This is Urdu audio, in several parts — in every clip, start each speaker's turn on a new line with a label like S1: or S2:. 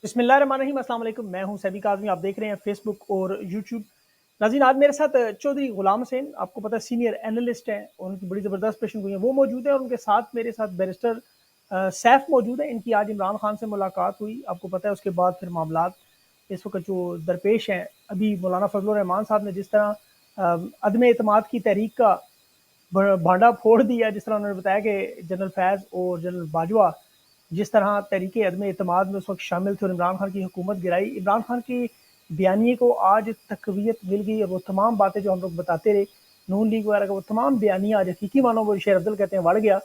S1: بسم اللہ الرحمن الرحیم، السلام علیکم۔ میں ہوں سیبی کاظمی، آپ دیکھ رہے ہیں فیس بک اور یوٹیوب۔ ناظرین، آج میرے ساتھ چودھری غلام حسین، آپ کو پتہ ہے سینئر اینالسٹ ہیں اور ان کی بڑی زبردست پیشن گوئی ہیں، وہ موجود ہیں، اور ان کے ساتھ میرے ساتھ بیرسٹر سیف موجود ہیں۔ ان کی آج عمران خان سے ملاقات ہوئی، آپ کو پتہ ہے اس کے بعد پھر معاملات اس وقت جو درپیش ہیں، ابھی مولانا فضل الرحمان صاحب نے جس طرح عدم اعتماد کی تحریک کا بھانڈا پھوڑ دیا، جس طرح انہوں نے بتایا کہ جنرل فیض اور جنرل باجوہ جس طرح تحریک عدم اعتماد میں اس وقت شامل تھے اور عمران خان کی حکومت گرائی، عمران خان کی بیانیے کو آج تقویت مل گئی، اور وہ تمام باتیں جو ہم لوگ بتاتے رہے نون لیگ وغیرہ کا، وہ تمام بیانیہ آج حقیقی معنوں وہ شیر افضل کہتے ہیں وڑ گیا،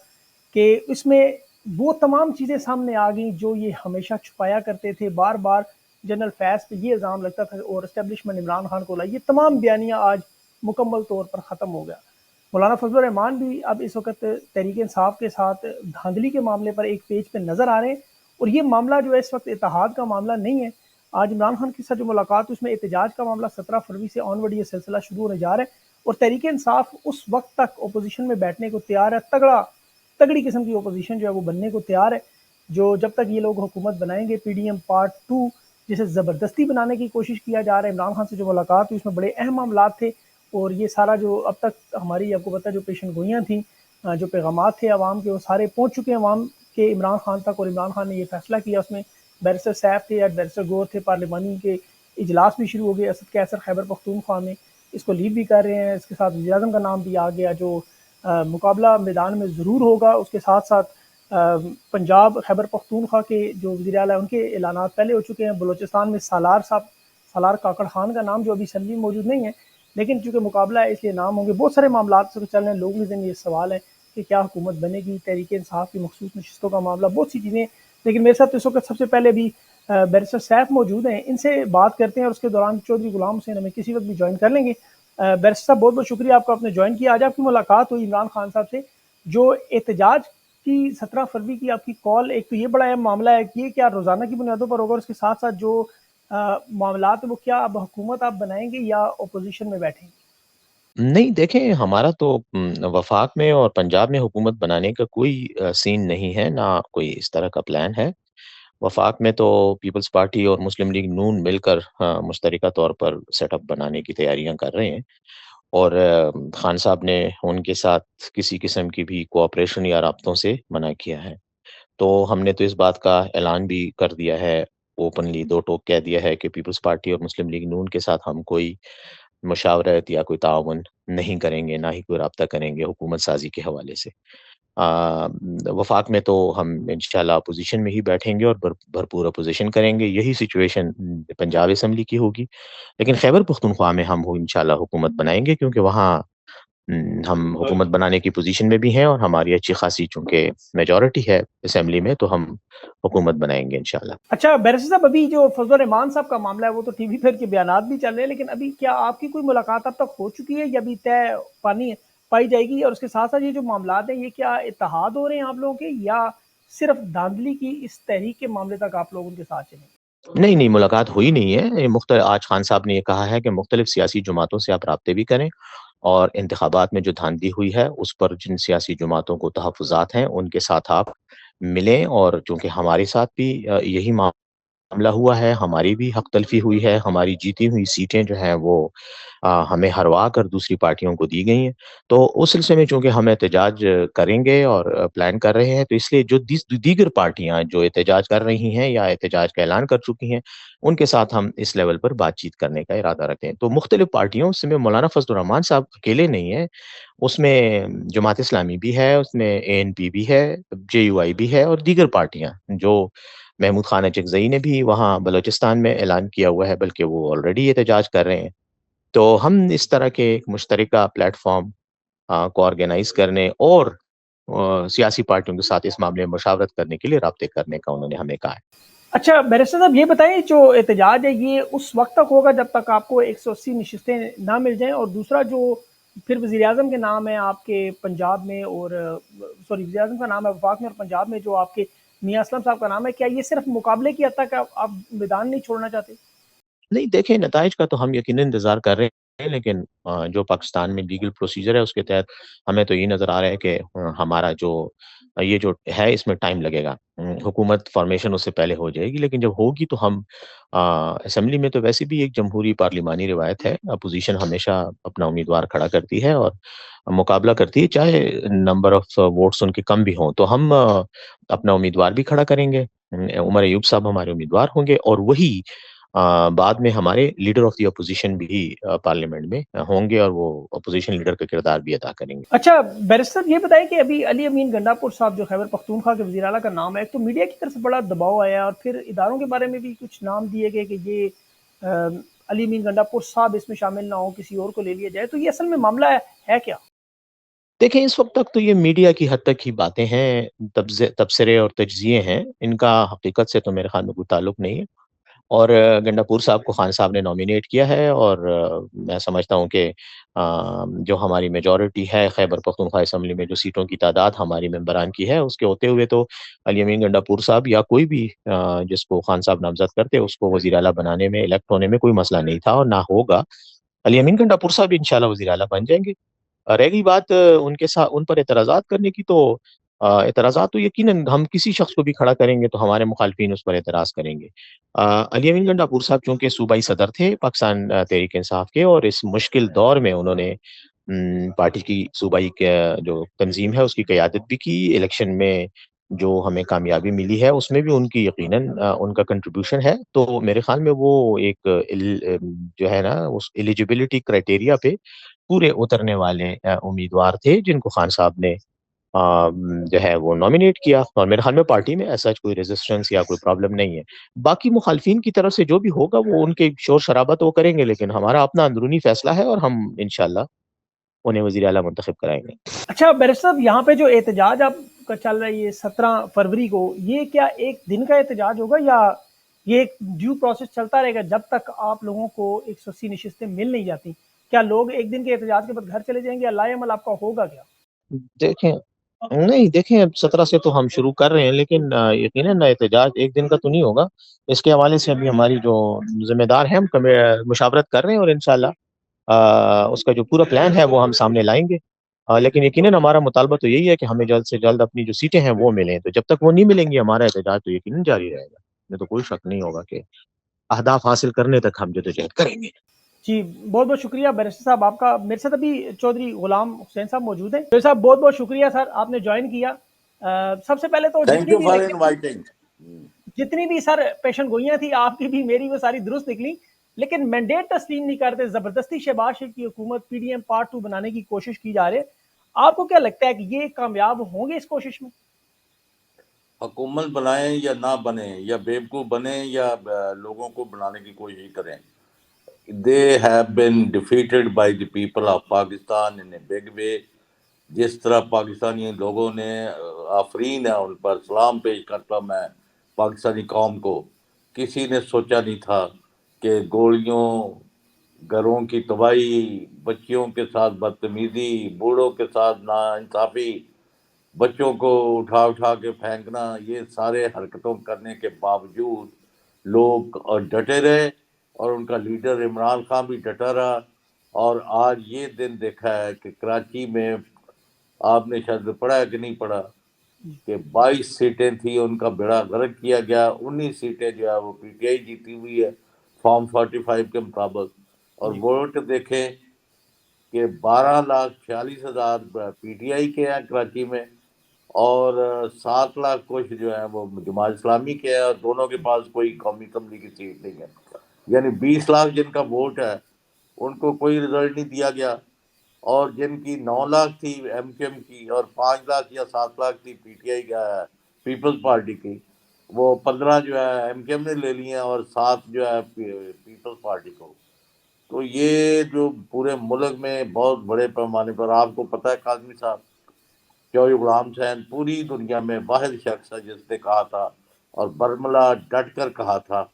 S1: کہ اس میں وہ تمام چیزیں سامنے آ گئیں جو یہ ہمیشہ چھپایا کرتے تھے۔ بار بار جنرل فیض پہ یہ الزام لگتا تھا اور اسٹیبلشمنٹ عمران خان کو لائی، یہ تمام بیانیہ آج مکمل طور پر ختم ہو گیا۔ مولانا فضل الرحمان بھی اب اس وقت تحریک انصاف کے ساتھ دھاندلی کے معاملے پر ایک پیج پہ نظر آ رہے ہیں، اور یہ معاملہ جو ہے اس وقت اتحاد کا معاملہ نہیں ہے۔ آج عمران خان کے ساتھ جو ملاقات اس میں احتجاج کا معاملہ 17 فروری سے آنورڈ یہ سلسلہ شروع ہونے جا رہا ہے، اور تحریک انصاف اس وقت تک اپوزیشن میں بیٹھنے کو تیار ہے، تگڑی قسم کی اپوزیشن جو ہے وہ بننے کو تیار ہے، جو جب تک یہ لوگ حکومت بنائیں گے۔ پی ڈی ایم پارٹ 2 جسے زبردستی بنانے کی کوشش کیا جا رہا ہے، عمران خان سے جو ملاقات ہوئی اس میں بڑے اہم معاملات تھے، اور یہ سارا جو اب تک ہماری آپ کو پتہ جو پیشن گوئیاں تھیں، جو پیغامات تھے عوام کے، وہ سارے پہنچ چکے ہیں عوام کے عمران خان تک، اور عمران خان نے یہ فیصلہ کیا۔ اس میں بیرسٹر سیف تھے، بیرسٹر گور تھے، پارلیمانی کے اجلاس بھی شروع ہو گئے، اسد کیسر خیبر پختونخوا میں اس کو لیڈ بھی کر رہے ہیں، اس کے ساتھ وزیر اعظم کا نام بھی آ گیا، جو مقابلہ میدان میں ضرور ہوگا۔ اس کے ساتھ ساتھ پنجاب خیبر پختونخوا کے جو وزیر اعلیٰ ان کے اعلانات پہلے ہو چکے ہیں۔ بلوچستان میں سالار کاکڑ خان کا نام جو ابھی اسمبلی میں موجود نہیں ہے، لیکن چونکہ مقابلہ ہے اس لیے نام ہوں گے۔ بہت سارے معاملات سے چل رہے ہیں، لوگوں کے ذہن میں یہ سوال ہے کہ کیا حکومت بنے گی، تحریک انصاف کی مخصوص نشستوں کا معاملہ، بہت سی چیزیں۔ لیکن میرے ساتھ اس وقت سب سے پہلے بھی بیرسٹر سیف موجود ہیں، ان سے بات کرتے ہیں، اور اس کے دوران چودھری غلام حسین ہمیں کسی وقت بھی جوائن کر لیں گے۔ بیرسٹر صاحب، بہت بہت شکریہ آپ کا، آپ نے جوائن کیا۔ آج آپ کی ملاقات ہوئی عمران خان صاحب سے، جو احتجاج کی 17 فروری کی آپ کی کال، ایک تو یہ بڑا اہم معاملہ ہے کہ یہ کیا روزانہ کی بنیادوں پر ہوگا، اور اس کے ساتھ ساتھ جو معاملات وہ کیا اب حکومت آپ بنائیں گے یا اپوزیشن میں بیٹھیں گے؟
S2: نہیں دیکھیں، ہمارا تو وفاق میں اور پنجاب میں حکومت بنانے کا کوئی سین نہیں ہے، نہ کوئی اس طرح کا پلان ہے۔ وفاق میں تو پیپلز پارٹی اور مسلم لیگ نون مل کر مشترکہ طور پر سیٹ اپ بنانے کی تیاریاں کر رہے ہیں، اور خان صاحب نے ان کے ساتھ کسی قسم کی بھی کوآپریشن یا رابطوں سے منع کیا ہے۔ تو ہم نے تو اس بات کا اعلان بھی کر دیا ہے، اوپنلی دو ٹوک کہہ دیا ہے کہ پیپلز پارٹی اور مسلم لیگ نون کے ساتھ ہم کوئی مشاورت یا کوئی تعاون نہیں کریں گے، نہ ہی کوئی رابطہ کریں گے حکومت سازی کے حوالے سے۔ وفاق میں تو ہم انشاءاللہ اپوزیشن میں ہی بیٹھیں گے اور بھرپور اپوزیشن کریں گے، یہی سچویشن پنجاب اسمبلی کی ہوگی۔ لیکن خیبر پختونخوا میں ہم انشاءاللہ حکومت بنائیں گے، کیونکہ وہاں ہم حکومت بنانے کی پوزیشن میں بھی ہیں، اور ہماری اچھی خاصی چونکہ میجورٹی ہے اسمبلی میں، تو ہم حکومت بنائیں گے انشاءاللہ۔
S1: اچھا بیرسٹر صاحب، ابھی جو فضل الرحمان صاحب کا معاملہ ہے وہ تو ٹی وی پر کے بیانات بھی چل رہے ہیں، لیکن ابھی کیا آپ کی کوئی ملاقات اب تک ہو چکی ہے یا ابھی طے پائی جائے گی؟ اور اس کے ساتھ ساتھ یہ جو معاملات ہیں، یہ کیا اتحاد ہو رہے ہیں آپ لوگوں کے، یا صرف دھاندلی کی اس تحریک کے معاملے تک آپ لوگ ان کے ساتھ چلیں گے؟
S2: نہیں نہیں، ملاقات ہوئی نہیں ہے۔ آج خان صاحب نے یہ کہا ہے کہ مختلف سیاسی جماعتوں سے آپ رابطے بھی کریں، اور انتخابات میں جو دھاندلی ہوئی ہے اس پر جن سیاسی جماعتوں کو تحفظات ہیں ان کے ساتھ آپ ملیں، اور چونکہ ہمارے ساتھ بھی یہی معاملہ ہوا ہے، ہماری بھی حق تلفی ہوئی ہے، ہماری جیتی ہوئی سیٹیں جو ہیں وہ ہمیں ہروا کر دوسری پارٹیوں کو دی گئی ہیں، تو اس سلسلے میں چونکہ ہم احتجاج کریں گے اور پلان کر رہے ہیں، تو اس لیے جو دیگر پارٹیاں جو احتجاج کر رہی ہیں یا احتجاج کا اعلان کر چکی ہیں، ان کے ساتھ ہم اس لیول پر بات چیت کرنے کا ارادہ رکھتے ہیں۔ تو مختلف پارٹیوں، اس میں مولانا فضل الرحمان صاحب اکیلے نہیں ہیں، اس میں جماعت اسلامی بھی ہے، اس میں اے این پی بھی ہے، جے یو آئی بھی ہے، اور دیگر پارٹیاں جو محمود خان اچکزئی نے بھی وہاں بلوچستان میں اعلان کیا ہوا ہے، بلکہ وہ آلریڈی احتجاج کر رہے ہیں۔ تو ہم اس طرح کے ایک مشترکہ پلیٹ فارم کو آرگینائز کرنے اور سیاسی پارٹیوں کے ساتھ اس معاملے میں مشاورت کرنے کے لیے رابطے کرنے کا انہوں نے ہمیں کہا ہے۔
S1: اچھا بیرسٹر صاحب، یہ بتائیں جو احتجاج ہے یہ اس وقت تک ہوگا جب تک آپ کو 180 نشستیں نہ مل جائیں، اور دوسرا جو پھر وزیر اعظم کے نام ہے آپ کے پنجاب میں، اور وزیر اعظم کا نام ہے وفاق میں، اور پنجاب میں جو آپ کے میاں اسلم صاحب کا نام ہے، کیا یہ صرف مقابلے کی حد تک آپ میدان نہیں چھوڑنا چاہتے؟
S2: نہیں دیکھیں، نتائج کا تو ہم یقیناً انتظار کر رہے ہیں۔ لیکن جو پاکستان میں لیگل پروسیجر ہے اس کے تحت ہمیں تو یہ نظر آ رہا ہے کہ ہمارا جو یہ جو ہے اس میں ٹائم لگے گا. حکومت فارمیشن اس سے پہلے ہو جائے گی، لیکن جب ہوگی تو ہم اسمبلی میں تو ویسے بھی ایک جمہوری پارلیمانی روایت ہے، اپوزیشن ہمیشہ اپنا امیدوار کھڑا کرتی ہے اور مقابلہ کرتی ہے، چاہے نمبر آف ووٹس ان کے کم بھی ہوں تو ہم اپنا امیدوار بھی کھڑا کریں گے. عمر ایوب صاحب ہمارے امیدوار ہوں گے اور وہی بعد میں ہمارے لیڈر آف دی اپوزیشن بھی پارلیمنٹ میں ہوں گے اور وہ اپوزیشن لیڈر کا کردار بھی ادا کریں گے.
S1: اچھا بیرسٹر یہ بتائیں کہ ابھی علی امین گنڈاپور صاحب جو خیبر پختونخوا کے وزیر اعلیٰ کا نام ہے، تو میڈیا کی طرف سے بڑا دباؤ آیا اور پھر اداروں کے بارے میں بھی کچھ نام دیے گئے کہ یہ علی امین گنڈاپور صاحب اس میں شامل نہ ہو، کسی اور کو لے لیا جائے. تو یہ اصل میں معاملہ ہے کیا؟
S2: دیکھیں اس وقت تک تو یہ میڈیا کی حد تک ہی باتیں ہیں، تبصرے اور تجزیے ہیں، ان کا حقیقت سے تو میرے خیال میں کوئی تعلق نہیں ہے. اور گنڈاپور صاحب کو خان صاحب نے نامینیٹ کیا ہے اور میں سمجھتا ہوں کہ جو ہماری میجورٹی ہے خیبر پختونخوا اسمبلی میں، جو سیٹوں کی تعداد ہماری ممبران کی ہے، اس کے ہوتے ہوئے تو علی امین گنڈاپور صاحب یا کوئی بھی جس کو خان صاحب نامزد کرتے اس کو وزیر اعلیٰ بنانے میں، الیکٹ ہونے میں کوئی مسئلہ نہیں تھا اور نہ ہوگا. علی امین گنڈاپور صاحب انشاءاللہ وزیر اعلیٰ بن جائیں گے. رہ گئی بات ان کے ساتھ ان پر اعتراضات کرنے کی، تو اعتراضات تو یقیناً ہم کسی شخص کو بھی کھڑا کریں گے تو ہمارے مخالفین اس پر اعتراض کریں گے. علی امین گنڈاپور صاحب چونکہ صوبائی صدر تھے پاکستان تحریک انصاف کے، اور اس مشکل دور میں انہوں نے پارٹی کی صوبائی جو تنظیم ہے اس کی قیادت بھی کی. الیکشن میں جو ہمیں کامیابی ملی ہے اس میں بھی ان کی یقیناً ان کا کنٹریبیوشن ہے. تو میرے خیال میں وہ ایک جو ہے نا اس ایلیجیبلٹی کرائٹیریا پہ پورے اترنے والے امیدوار تھے جن کو خان صاحب نے جو ہے وہ نامینیٹ کیا، اور میرے خیال میں پارٹی میں ایسا کوئی ریزسٹنس یا کوئی پرابلم نہیں ہے. باقی مخالفین کی طرف سے جو بھی ہوگا وہ ان کے شور شرابہ تو کریں گے، لیکن ہمارا اپنا اندرونی فیصلہ ہے اور ہم انشاءاللہ انہیں وزیر اعلیٰ منتخب کرائیں گے.
S1: اچھا بیرسٹر صاحب، یہاں پہ جو احتجاج آپ کا چل رہا ہے یہ 17 فروری کو، یہ کیا ایک دن کا احتجاج ہوگا یا یہ ایک ڈیو پروسیس چلتا رہے گا جب تک آپ لوگوں کو 180 نشستیں مل نہیں جاتی؟ کیا لوگ ایک دن کے احتجاج کے بعد گھر چلے جائیں گے یا لائے عمل آپ کا ہوگا کیا؟
S2: دیکھیں نہیں، دیکھیں 17 سے تو ہم شروع کر رہے ہیں، لیکن یقیناً احتجاج ایک دن کا تو نہیں ہوگا. اس کے حوالے سے ابھی ہماری جو ذمہ دار ہیں ہم مشاورت کر رہے ہیں اور انشاءاللہ اس کا جو پورا پلان ہے وہ ہم سامنے لائیں گے. لیکن یقیناً ہمارا مطالبہ تو یہی ہے کہ ہمیں جلد سے جلد اپنی جو سیٹیں ہیں وہ ملیں. تو جب تک وہ نہیں ملیں گی ہمارا احتجاج تو یقیناً جاری رہے گا. میں تو کوئی شک نہیں ہوگا کہ اہداف حاصل کرنے تک ہم جدوجہد کریں گے.
S1: جی بہت بہت شکریہ بیرسٹر صاحب آپ کا. میرے ساتھ ابھی چودھری غلام حسین صاحب موجود ہیں. چودھری صاحب بہت بہت شکریہ سر، آپ نے جوائن کیا. سب سے پہلے تو
S3: تھینک یو فار انوائٹنگ.
S1: جتنی بھی سر پیشن گوئیاں تھی آپ کی بھی میری وہ ساری درست نکلی، لیکن مینڈیٹ تسلیم نہیں کرتے. زبردستی شہباز شریف کی حکومت پی ڈی ایم پارٹ 2 بنانے کی کوشش کی جا رہی ہے. آپ کو کیا لگتا ہے کہ یہ کامیاب ہوں گے اس کوشش میں؟
S3: حکومت بنائیں یا نہ بنے، یا بیوقوف بنے یا لوگوں کو بنانے کی کوشش کریں، they have been defeated by the people of Pakistan in a big way. جس طرح پاکستانی لوگوں نے آفرین ہے ان پر سلام پیش کرتا میں پاکستانی قوم کو. کسی نے سوچا نہیں تھا کہ گولیوں، گھروں کی تباہی، بچیوں کے ساتھ بدتمیزی، بوڑھوں کے ساتھ ناانصافی، بچوں کو اٹھا اٹھا کے پھینکنا، یہ سارے حرکتوں کرنے کے باوجود لوگ ڈٹے رہے اور ان کا لیڈر عمران خان بھی ڈٹا رہا. اور آج یہ دن دیکھا ہے کہ کراچی میں آپ نے شاید پڑھا ہے کہ نہیں پڑھا کہ 22 سیٹیں تھیں ان کا بیڑا غرق کیا گیا. 19 سیٹیں جو ہے وہ پی ٹی آئی جیتی ہوئی ہے فارم 45 کے مطابق. اور ووٹ دیکھیں کہ 12,46,000 پی ٹی آئی کے ہیں کراچی میں، اور 7 لاکھ کچھ جو ہے وہ جماعت اسلامی کے ہے، اور دونوں کے پاس کوئی قومی اسمبلی کی سیٹ نہیں ہے. یعنی 20 لاکھ جن کا ووٹ ہے ان کو کوئی رزلٹ نہیں دیا گیا، اور جن کی 9 لاکھ تھی ایم کیو ایم کی اور 5 لاکھ یا 7 لاکھ تھی پی ٹی آئی کا پیپلز پارٹی کی، وہ 15 جو ہے ایم کیو ایم نے لے لی ہیں اور 7 جو ہے پیپلز پارٹی کو. تو یہ جو پورے ملک میں بہت بڑے پیمانے پر، آپ کو پتہ ہے کاظمی صاحب، چودھری غلام حسین پوری دنیا میں واحد شخص ہے جس نے کہا تھا اور برملا ڈٹ کر کہا تھا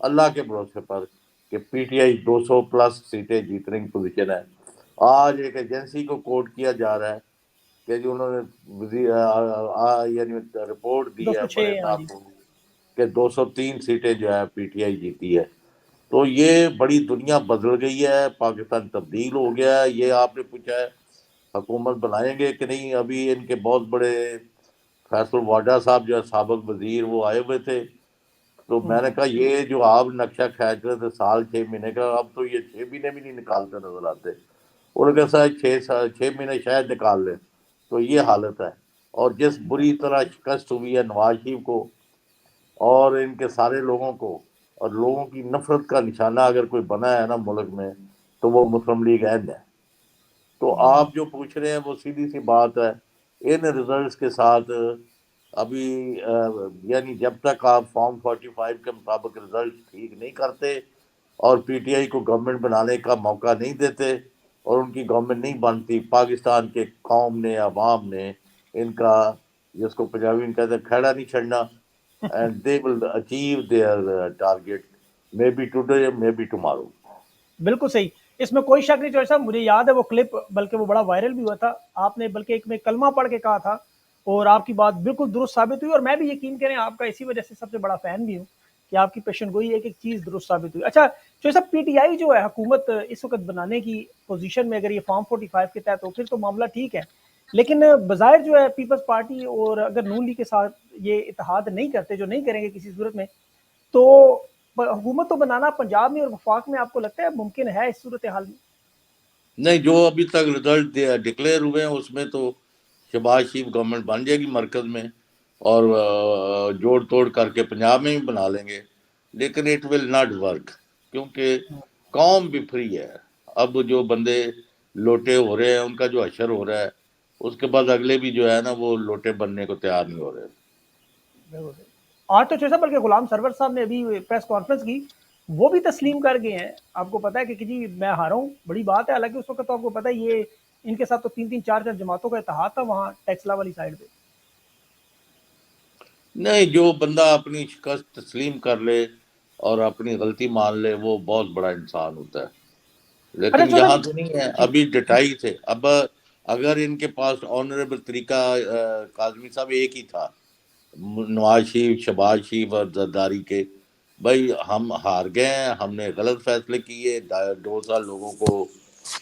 S3: اللہ کے بھروسے پر کہ پی ٹی آئی 200+ سیٹیں جیتنے کی پوزیشن ہے. آج ایک ایجنسی کو کوٹ کیا جا رہا ہے کہ جو انہوں نے یعنی رپورٹ دی ہے بڑے
S1: 206 ہاں
S3: صاحب
S1: جی.
S3: کو کہ 203 سیٹیں جو ہے پی ٹی آئی جیتی ہے. تو یہ بڑی دنیا بدل گئی ہے، پاکستان تبدیل ہو گیا ہے. یہ آپ نے پوچھا ہے حکومت بنائیں گے کہ نہیں، ابھی ان کے بہت بڑے فیصل واڈا صاحب جو ہے سابق وزیر، وہ آئے ہوئے تھے. تو میں نے کہا یہ جو آپ نقشہ کھینچ رہے تھے سال 6 مہینے کا، اب تو یہ 6 مہینے بھی نہیں نکالتے نظر آتے. انہوں نے کہا شاید 6 مہینے شاید نکال لیں. تو یہ حالت ہے. اور جس بری طرح شکست ہوئی ہے نواز شریف کو اور ان کے سارے لوگوں کو، اور لوگوں کی نفرت کا نشانہ اگر کوئی بنا ہے نا ملک میں، تو وہ مسلم لیگ اہل ہے. تو آپ جو پوچھ رہے ہیں وہ سیدھی سی بات ہے. ان ریزلٹس کے ساتھ ابھی یعنی جب تک آپ فارم 45 کے مطابق رزلٹ ٹھیک نہیں کرتے اور پی ٹی آئی کو گورنمنٹ بنانے کا موقع نہیں دیتے اور ان کی گورنمنٹ نہیں بنتی، پاکستان کے قوم نے، عوام نے ان کا، جس کو پنجابی میں کہتے ہیں، کھیڑا نہیں چھڑنا. And they will achieve their target, maybe today maybe tomorrow.
S1: بالکل صحیح، اس میں کوئی شک نہیں. چوہدری صاحب مجھے یاد ہے وہ کلپ، بلکہ وہ بڑا وائرل بھی ہوا تھا. آپ نے بلکہ ایک میں کلمہ پڑھ کے کہا تھا اور آپ کی بات بالکل درست ثابت ہوئی، اور میں بھی یقین کریں آپ کا اسی وجہ سے سب سے بڑا فین بھی ہوں کہ آپ کی پیشن گوئی ایک ایک چیز درست ثابت ہوئی. اچھا چوہدری صاحب، پی ٹی آئی جو ہے حکومت اس وقت بنانے کی پوزیشن میں، اگر یہ فارم 45 کے تحت ہو پھر تو معاملہ ٹھیک ہے، لیکن بظاہر جو ہے پیپلز پارٹی اور اگر نون لیگ کے ساتھ یہ اتحاد نہیں کرتے، جو نہیں کریں گے کسی صورت میں، تو حکومت تو بنانا پنجاب میں اور وفاق میں آپ کو لگتا ہے ممکن ہے اس صورتحال میں؟
S3: نہیں، جو ابھی تک رزلٹ ڈکلیئر ہوئے ہیں اس میں تو شہباز شریف گورنمنٹ بن جائے گی مرکز میں، اور جوڑ توڑ کر کے پنجاب میں بھی بنا لیں گے. لیکن اٹ ول ناٹ ورک، کیونکہ قوم بھی فری ہے. اب جو بندے لوٹے ہو رہے ہیں ان کا جو اشر ہو رہا ہے، اس کے بعد اگلے بھی جو ہے نا وہ لوٹے بننے کو تیار نہیں ہو رہے.
S1: آج تو چوہدری صاحب بلکہ غلام سرور صاحب نے ابھی پریس کانفرنس کی، وہ بھی تسلیم کر گئے ہیں. آپ کو پتا ہے کہ جی میں ہارا ہوں، بڑی بات ہے. حالانکہ اس وقت تو آپ کو پتا ہے یہ ان کے ساتھ تو 3 4 جماعتوں کا اتحاد تھا وہاں ٹیکسلا والی سائڈ پہ.
S3: نہیں، جو بندہ اپنی شکست تسلیم کر لے اور اپنی غلطی مان لے وہ بہت بڑا انسان ہوتا ہے.
S1: اچھا
S3: لیکن
S1: چوہدری
S3: یہاں
S1: صاحب،
S3: تو نہیں ہے،
S1: جی
S3: ابھی ڈٹائی تھے. اب اگر ان کے پاس آنریبل طریقہ، کاظمی صاحب ایک ہی تھا، نواز شریف، شہباز شریف اور زرداری کے، بھائی ہم ہار گئے ہیں، ہم نے غلط فیصلے کیے، 2 سال لوگوں کو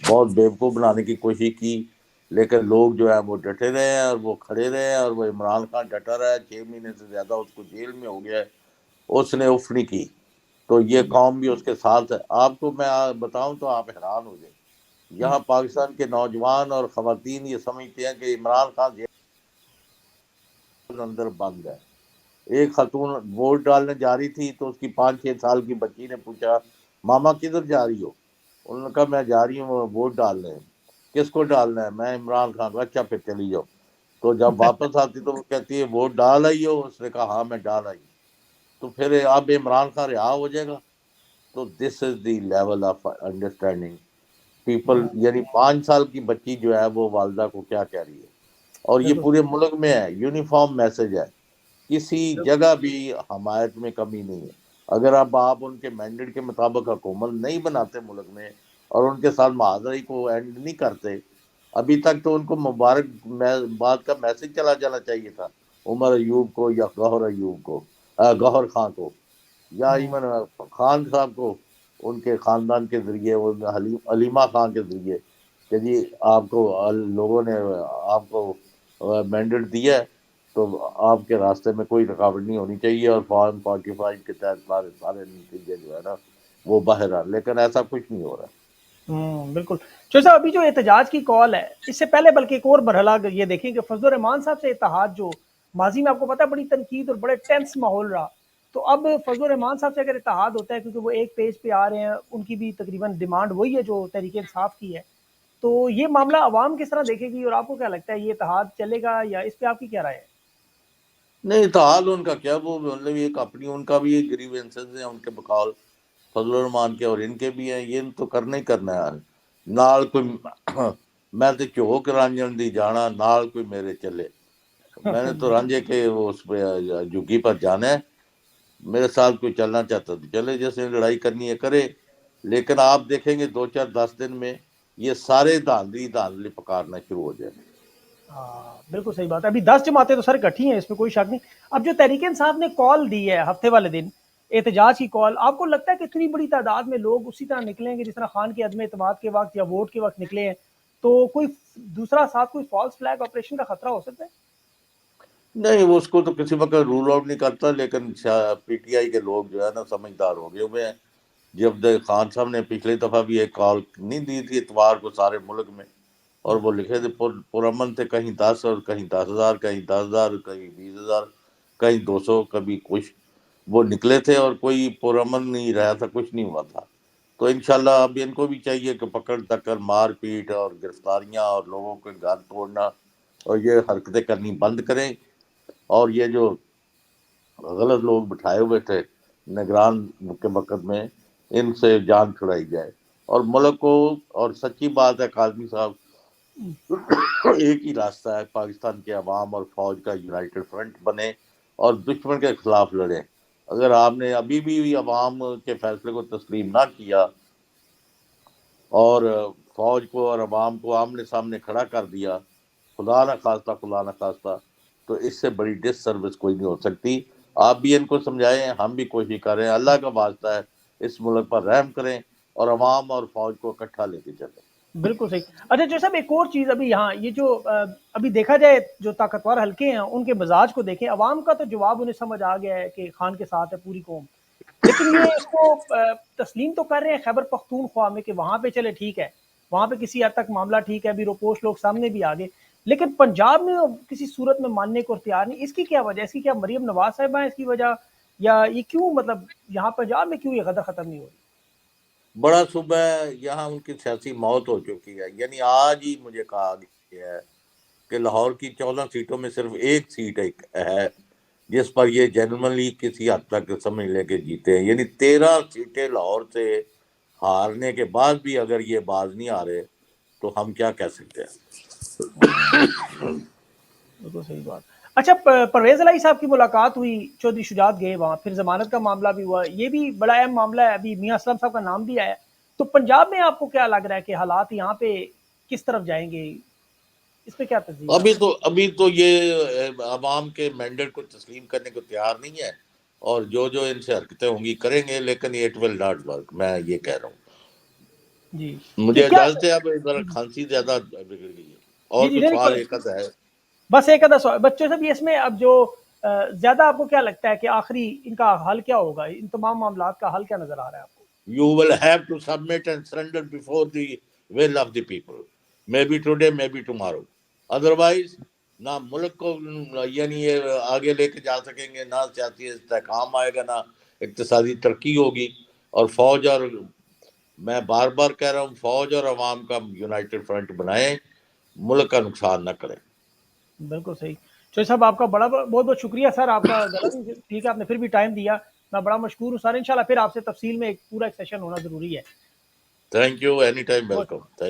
S3: بہت بیوقوف بنانے کی کوشش کی، لیکن لوگ جو ہے وہ ڈٹے رہے ہیں اور وہ کھڑے رہے ہیں. اور وہ عمران خان ڈٹا رہا ہے، 6 مہینے سے زیادہ اس کو جیل میں ہو گیا ہے، اس نے اف نہیں کی. تو یہ قوم بھی اس کے ساتھ ہے. آپ کو میں بتاؤں تو آپ حیران ہو جائیں، یہاں پاکستان کے نوجوان اور خواتین یہ سمجھتے ہیں کہ عمران خان جیل اندر بند ہے. ایک خاتون ووٹ ڈالنے جا رہی تھی تو اس کی 5 6 سال کی بچی نے پوچھا، ماما کدھر جا رہی ہو؟ انہوں نے کہا میں جا رہی ہوں ووٹ ڈالنے. کس کو ڈالنا ہے؟ میں عمران خان کو. اچھا پھر چلی جاؤ. تو جب واپس آتی تو وہ کہتی ہے ووٹ ڈال آئی ہو؟ اس نے کہا ہاں میں ڈال آئی. تو پھر اب عمران خان رہا ہو جائے گا. تو this is the level of understanding people. یعنی 5 سال کی بچی جو ہے وہ والدہ کو کیا کہہ رہی ہے. اور یہ
S1: بالکل
S3: پورے ملک میں ہے، یونیفارم میسج ہے، کسی
S1: بالکل
S3: جگہ بھی حمایت میں کمی نہیں ہے. اگر اب آپ ان کے مینڈیٹ کے مطابق حکومت نہیں بناتے ملک میں اور ان کے ساتھ معاہدے کو اینڈ نہیں کرتے، ابھی تک تو ان کو مبارک بات کا میسج چلا جانا چاہیے تھا عمر ایوب کو یا گوہر ایوب کو، گوہر خان کو، یا ایون خان صاحب کو، ان کے خاندان کے ذریعے، علیمہ خان کے ذریعے، کہ جی آپ کو لوگوں نے آپ کو مینڈیٹ دیا ہے تو آپ کے راستے میں کوئی رکاوٹ نہیں ہونی چاہیے، اور فارم 45 کے تحت سارے نتیجے جو ہے نا وہ باہر آ. لیکن ایسا کچھ نہیں ہو رہا.
S1: بالکل. چوہدری صاحب ابھی جو احتجاج کی کال ہے، اس سے پہلے بلکہ ایک اور مرحلہ یہ دیکھیں کہ فضل الرحمان صاحب سے اتحاد جو ماضی میں آپ کو پتا ہے بڑی تنقید اور بڑے ٹینس ماحول رہا، تو اب فضل الرحمان صاحب سے اگر اتحاد ہوتا ہے، کیونکہ وہ ایک پیج پہ آ رہے ہیں، ان کی بھی تقریباً ڈیمانڈ وہی ہے جو تحریک انصاف کی ہے، تو یہ معاملہ عوام کس طرح دیکھے گی اور آپ کو کیا لگتا ہے یہ اتحاد چلے گا یا اس پہ آپ کی کیا رائے ہے؟
S3: نہیں، اتحاد ان کا کیا، وہ مطلب ایک اپنی ان کا بھی گریوینسز ہیں ان کے بقول فضل الرحمان کے اور ان کے بھی ہیں. یہ تو کرنا ہی کرنا ہے. نال کوئی میں تو چوک رانجن دی جانا نال کوئی میرے چلے. میں نے تو رانجے کے اس پہ جھگی پر جانا ہے. میرے ساتھ کوئی چلنا چاہتا تو چلے، جیسے لڑائی کرنی ہے کرے. لیکن آپ دیکھیں گے 2 4 10 دن میں یہ سارے دھاندلی پکارنا شروع ہو جائیں.
S1: بالکل صحیح بات ہے. ابھی 10 جماعتیں تو سر کٹھی ہیں، اس میں کوئی شک نہیں. اب جو تحریک انصاف نے کال دی ہے ہفتے والے دن احتجاج کی کال. آپ کو لگتا ہے کہ اتنی بڑی تعداد میں لوگ اسی طرح نکلیں گے جس طرح خان کے عدم اعتماد کے وقت یا ووٹ کے وقت نکلے ہیں, تو کوئی دوسرا ساتھ کوئی فالس فلیگ آپریشن کا خطرہ ہو سکتا ہے؟
S3: نہیں، وہ اس کو تو کسی وقت رول آؤٹ نہیں کرتا، لیکن پی ٹی آئی کے لوگ جو ہے نا سمجھدار ہو گئے ہوئے ہیں. جب خان صاحب نے پچھلی دفعہ بھی ایک کال نہیں دی تھی اتوار کو سارے ملک میں، اور وہ لکھے تھے پرامن تھے، کہیں 10 اور کہیں 10,000، کہیں 10,000، کہیں 20,000، کہیں 200، کبھی کچھ. وہ نکلے تھے اور کوئی پرامن نہیں رہا تھا، کچھ نہیں ہوا تھا. تو انشاءاللہ اب ان کو بھی چاہیے کہ پکڑ ٹکر، مار پیٹ اور گرفتاریاں اور لوگوں کے گھر توڑنا اور یہ حرکتیں کرنی بند کریں، اور یہ جو غلط لوگ بٹھائے ہوئے تھے نگران کے وقت میں، ان سے جان چھڑائی جائے. اور ملک کو، اور سچی بات ہے کاظمی صاحب، ایک ہی راستہ ہے، پاکستان کے عوام اور فوج کا یونائٹڈ فرنٹ بنے اور دشمن کے خلاف لڑیں. اگر آپ نے ابھی بھی عوام کے فیصلے کو تسلیم نہ کیا اور فوج کو اور عوام کو آمنے سامنے کھڑا کر دیا، خدا نہ خواستہ، تو اس سے بڑی ڈس سروس کوئی نہیں ہو سکتی. آپ بھی ان کو سمجھائیں، ہم بھی کوشش کر رہے ہیں. اللہ کا واسطہ ہے اس ملک پر رحم کریں اور عوام اور فوج کو اکٹھا لے کے چلیں.
S1: بالکل صحیح. اچھا جو صاحب ایک اور چیز ابھی یہاں یہ جو ابھی دیکھا جائے جو طاقتور حلقے ہیں ان کے مزاج کو دیکھیں، عوام کا تو جواب انہیں سمجھ آ گیا ہے کہ خان کے ساتھ ہے پوری قوم، لیکن یہ اس کو تسلیم تو کر رہے ہیں خیبر پختونخوا میں کہ وہاں پہ چلے ٹھیک ہے، وہاں پہ کسی حد تک معاملہ ٹھیک ہے، ابھی روپوش لوگ سامنے بھی آ گئے، لیکن پنجاب میں کسی صورت میں ماننے کو تیار نہیں. اس کی کیا وجہ ہے؟ اس کی کیا مریم نواز صاحبہ ہیں اس کی وجہ، یا یہ کیوں مطلب یہاں پنجاب میں کیوں یہ غدر ختم نہیں ہو رہی؟
S3: بڑا صوبہ ہے، یہاں ان کی سیاسی موت ہو چکی ہے. یعنی آج ہی مجھے کہا گیا ہے کہ لاہور کی 14 سیٹوں میں صرف ایک سیٹ ہے جس پر یہ جنرلی کسی حد تک سمجھ لے کے جیتے ہیں. یعنی 13 سیٹیں لاہور سے ہارنے کے بعد بھی اگر یہ باز نہیں آ رہے تو ہم کیا کہہ سکتے ہیں.
S1: بالکل صحیح بات. اچھا پرویز الہی صاحب کی ملاقات ہوئی، چودھری شجاعت گئے وہاں، پھر ضمانت کا معاملہ بھی ہوا، یہ بھی بڑا اہم معاملہ ہے. ابھی میاں اسلم صاحب کا نام بھی آیا. تو پنجاب میں آپ کو کیا لگ رہا ہے کہ حالات یہاں پہ کس طرف جائیں گے؟ اس پہ کیا تجزیہ؟
S3: ابھی تو یہ عوام کے مینڈیٹ کو تسلیم کرنے کو تیار نہیں ہے، اور جو ان سے حرکتیں ہوں گی کریں گے، لیکن اٹ ول ناٹ ورک، میں یہ کہہ رہا ہوں.
S1: جی
S3: مجھے
S1: کیا
S3: اجازت ہے، اب ذرا کھانسی زیادہ بگڑ گئی ہے. اور
S1: جی
S3: کچھ
S1: نہیں
S3: سوال ایک ہے.
S1: بس ایک آدھا سوال بچوں سے بھی اس میں، اب جو زیادہ آپ کو کیا لگتا ہے کہ آخری ان کا حل کیا ہوگا؟ ان تمام معاملات کا حل کیا نظر آ رہا ہے آپ کو؟
S3: You will have to submit and surrender before the will of the people. Maybe today, maybe tomorrow. Otherwise, نہ ملک کو یعنی یہ آگے لے کے جا سکیں گے، نہ سیاسی استحکام آئے گا، نہ اقتصادی ترقی ہوگی. اور فوج، اور میں بار بار کہہ رہا ہوں، فوج اور عوام کا یونائٹڈ فرنٹ بنائیں، ملک کا نقصان نہ کریں.
S1: بالکل صحیح. چوہدری صاحب آپ کا بہت بہت شکریہ سر، آپ کا گلا بھی ٹھیک ہے، آپ نے پھر بھی ٹائم دیا، میں بڑا مشکور ہوں سر. انشاءاللہ پھر آپ سے تفصیل میں ایک پورا ایک سیشن ہونا ضروری ہے.
S3: Thank you, any time welcome.